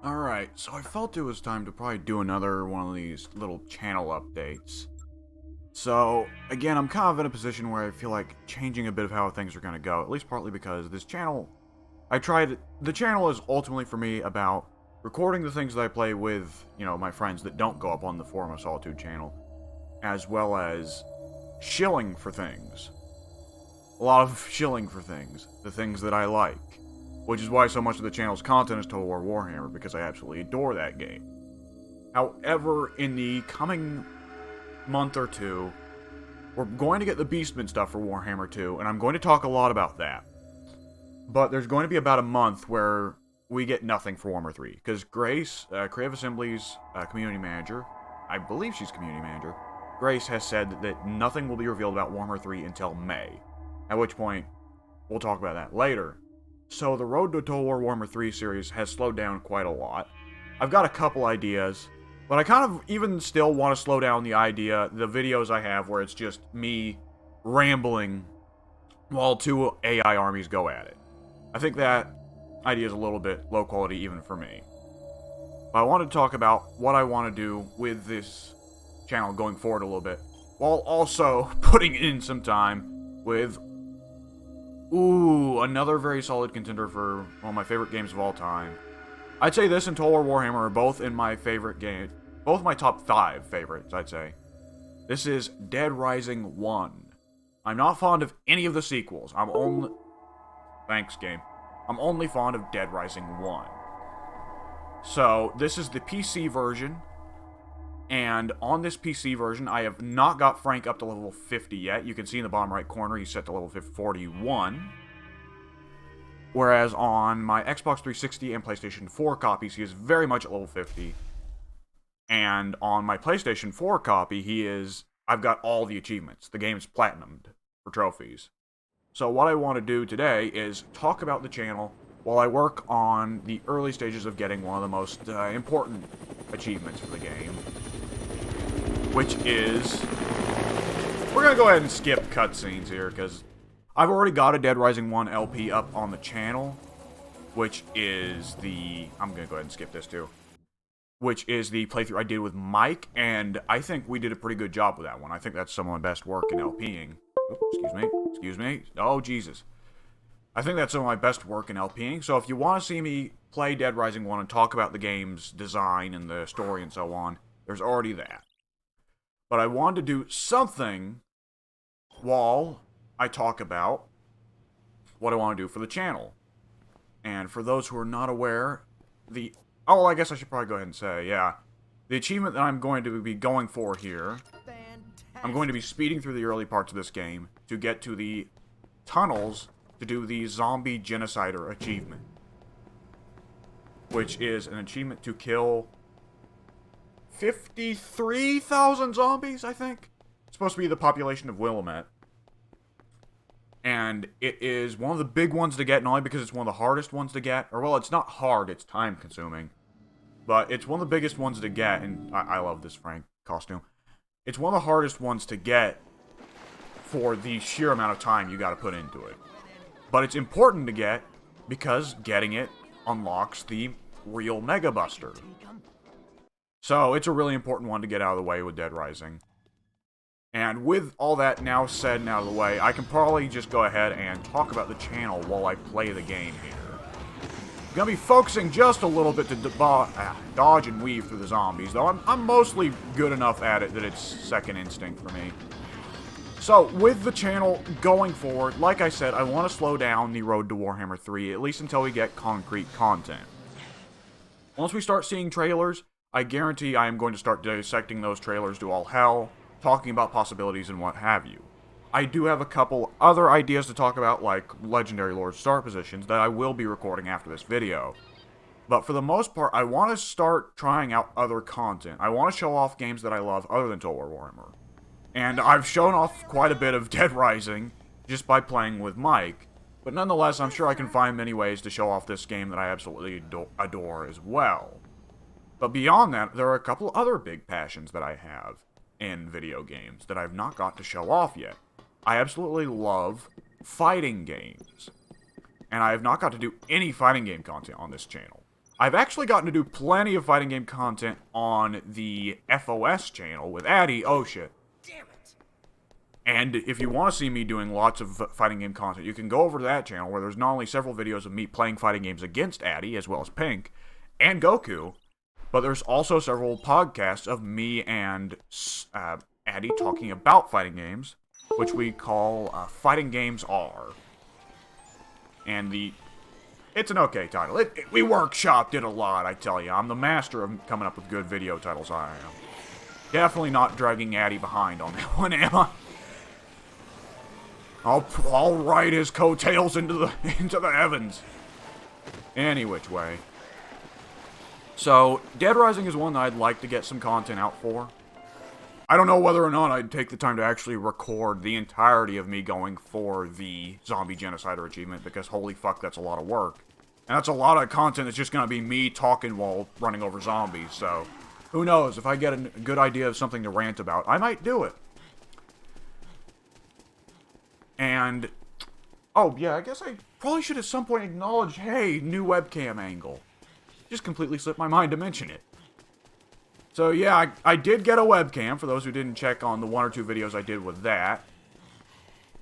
Alright, so I felt it was time to probably do another one of these little channel updates. So, again, I'm kind of in a position where I feel like changing a bit of how things are going to go, at least partly because this channel, the channel is ultimately for me about recording the things that I play with, my friends that don't go up on the Forum of Solitude channel, as well as shilling for things. A lot of shilling for things, the things that I like. Which is why so much of the channel's content is Total War Warhammer, because I absolutely adore that game. However, in the coming month or two, we're going to get the Beastman stuff for Warhammer 2, and I'm going to talk a lot about that. But there's going to be about a month where we get nothing for Warhammer 3, because Grace, Creative Assembly's community manager, I believe she's community manager, Grace has said that nothing will be revealed about Warhammer 3 until May, at which point, we'll talk about that later. So the Road to Total War Warhammer 3 series has slowed down quite a lot. I've got a couple ideas, but I kind of even still want to slow down the videos I have where it's just me rambling while two AI armies go at it. I think that idea is a little bit low quality even for me. But I want to talk about what I want to do with this channel going forward a little bit, while also putting in some time with another very solid contender for one of my favorite games of all time. I'd say this and Total War Warhammer are both in my favorite game. Both my top 5 favorites, I'd say. This is Dead Rising 1. I'm not fond of any of the sequels. Thanks, game. I'm only fond of Dead Rising 1. So, this is the PC version. And on this PC version, I have not got Frank up to level 50 yet. You can see in the bottom right corner, he's set to level 41. Whereas on my Xbox 360 and PlayStation 4 copies, he is very much at level 50. And on my PlayStation 4 copy, I've got all the achievements. The game's platinumed for trophies. So what I want to do today is talk about the channel while I work on the early stages of getting one of the most important achievements for the game. Which is... We're going to go ahead and skip cutscenes here, because I've already got a Dead Rising 1 LP up on the channel, which is the... I'm going to go ahead and skip this too. Which is the playthrough I did with Mike, and I think we did a pretty good job with that one. I think that's some of my best work in LPing. Oops, excuse me. Oh, Jesus. I think that's some of my best work in LPing, so if you want to see me play Dead Rising 1 and talk about the game's design and the story and so on, there's already that. But I wanted to do something while I talk about what I want to do for the channel. And for those who are not aware, I guess I should probably go ahead and say, yeah. The achievement that I'm going to be going for here, I'm going to be speeding through the early parts of this game to get to the tunnels to do the Zombie Genocider achievement. Which is an achievement to kill 53,000 zombies, I think? It's supposed to be the population of Willamette. And it is one of the big ones to get, not only because it's one of the hardest ones to get, or well, it's not hard, it's time-consuming. But it's one of the biggest ones to get, and I love this Frank costume. It's one of the hardest ones to get for the sheer amount of time you gotta put into it. But it's important to get, because getting it unlocks the real Mega Buster. So, it's a really important one to get out of the way with Dead Rising. And with all that now said and out of the way, I can probably just go ahead and talk about the channel while I play the game here. I'm gonna be focusing just a little bit to dodge and weave through the zombies, though I'm mostly good enough at it that it's second instinct for me. So, with the channel going forward, like I said, I want to slow down the road to Warhammer 3, at least until we get concrete content. Once we start seeing trailers, I guarantee I am going to start dissecting those trailers to all hell, talking about possibilities and what have you. I do have a couple other ideas to talk about, like Legendary Lord star positions, that I will be recording after this video. But for the most part, I want to start trying out other content. I want to show off games that I love other than Total War Warhammer. And I've shown off quite a bit of Dead Rising just by playing with Mike. But nonetheless, I'm sure I can find many ways to show off this game that I absolutely adore as well. But beyond that, there are a couple other big passions that I have in video games that I've not got to show off yet. I absolutely love fighting games. And I have not got to do any fighting game content on this channel. I've actually gotten to do plenty of fighting game content on the FOS channel with Addy. Oh shit. Damn it. And if you want to see me doing lots of fighting game content, you can go over to that channel where there's not only several videos of me playing fighting games against Addy, as well as Pink, and Goku, but there's also several podcasts of me and Addy talking about fighting games, which we call Fighting Games R. And it's an okay title. We workshopped it a lot, I tell you. I'm the master of coming up with good video titles, I am. Definitely not dragging Addy behind on that one, am I? I'll ride his coattails into the heavens. Any which way. So, Dead Rising is one that I'd like to get some content out for. I don't know whether or not I'd take the time to actually record the entirety of me going for the Zombie Genocider achievement, because holy fuck, that's a lot of work. And that's a lot of content that's just going to be me talking while running over zombies, so who knows, if I get a good idea of something to rant about, I might do it. And, oh yeah, I guess I probably should at some point acknowledge, hey, new webcam angle. Just completely slipped my mind to mention it. So yeah, I did get a webcam, for those who didn't check on the 1 or 2 videos I did with that.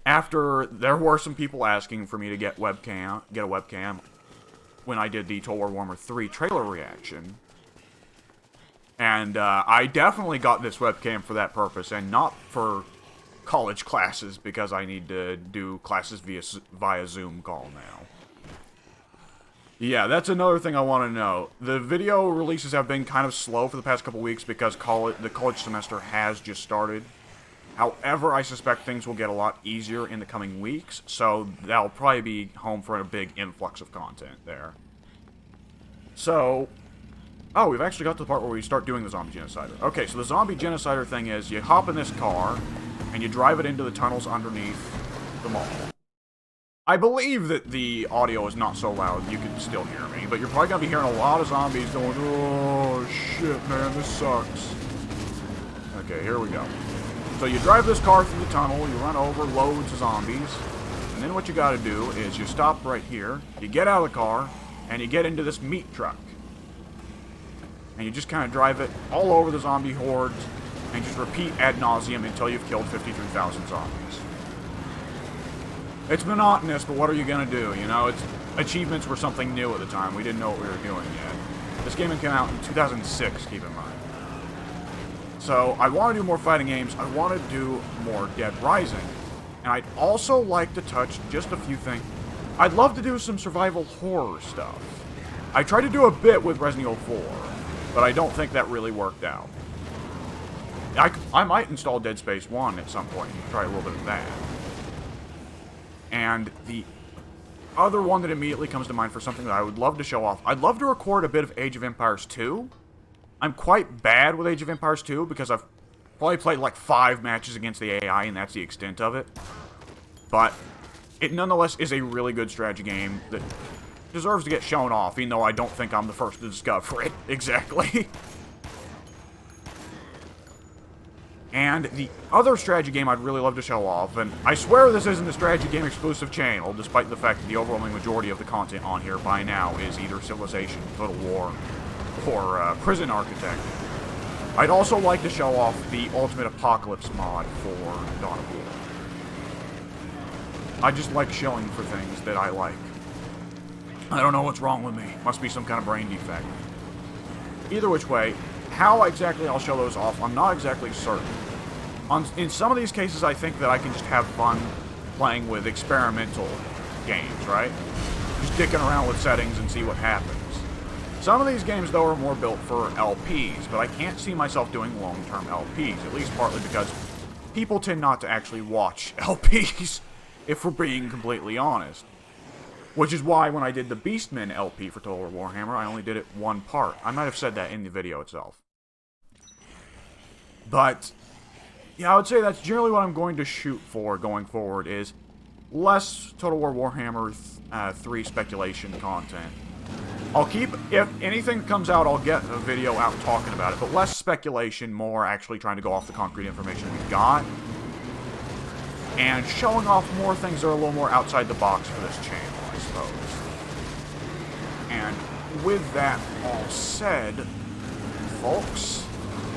After, there were some people asking for me to get a webcam, when I did the Total War Warhammer 3 trailer reaction. And I definitely got this webcam for that purpose, and not for college classes, because I need to do classes via Zoom call now. Yeah, that's another thing I want to know. The video releases have been kind of slow for the past couple weeks because the college semester has just started. However, I suspect things will get a lot easier in the coming weeks, so that'll probably be home for a big influx of content there. So, oh, we've actually got to the part where we start doing the Zombie Genocider. Okay, so the Zombie Genocider thing is, you hop in this car, and you drive it into the tunnels underneath the mall. I believe that the audio is not so loud, you can still hear me, but you're probably going to be hearing a lot of zombies going, oh shit man, this sucks. Okay, here we go. So you drive this car through the tunnel, you run over loads of zombies, and then what you gotta do is you stop right here, you get out of the car, and you get into this meat truck. And you just kind of drive it all over the zombie hordes, and just repeat ad nauseum until you've killed 53,000 zombies. It's monotonous, but what are you gonna do, you know? Achievements were something new at the time, we didn't know what we were doing yet. This game came out in 2006, keep in mind. So, I want to do more fighting games, I want to do more Dead Rising. And I'd also like to touch just a few things. I'd love to do some survival horror stuff. I tried to do a bit with Resident Evil 4, but I don't think that really worked out. I might install Dead Space 1 at some point and try a little bit of that. And the other one that immediately comes to mind for something that I would love to show off, I'd love to record a bit of Age of Empires 2. I'm quite bad with Age of Empires 2 because I've probably played like 5 matches against the AI and that's the extent of it. But it nonetheless is a really good strategy game that deserves to get shown off, even though I don't think I'm the first to discover it, exactly. And the other strategy game I'd really love to show off, and I swear this isn't a strategy game exclusive channel, despite the fact that the overwhelming majority of the content on here by now is either Civilization, Total War, or Prison Architect. I'd also like to show off the Ultimate Apocalypse mod for Dawn of War. I just like showing for things that I like. I don't know what's wrong with me. Must be some kind of brain defect. Either which way, how exactly I'll show those off, I'm not exactly certain. In some of these cases, I think that I can just have fun playing with experimental games, right? Just dicking around with settings and see what happens. Some of these games, though, are more built for LPs, but I can't see myself doing long-term LPs, at least partly because people tend not to actually watch LPs, if we're being completely honest. Which is why when I did the Beastmen LP for Total War Warhammer, I only did it one part. I might have said that in the video itself. But, yeah, I would say that's generally what I'm going to shoot for going forward, is less Total War Warhammer 3 speculation content. I'll keep, if anything comes out, I'll get a video out talking about it, but less speculation, more actually trying to go off the concrete information we've got. And showing off more things that are a little more outside the box for this channel, I suppose. And with that all said, folks,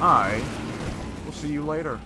I will see you later.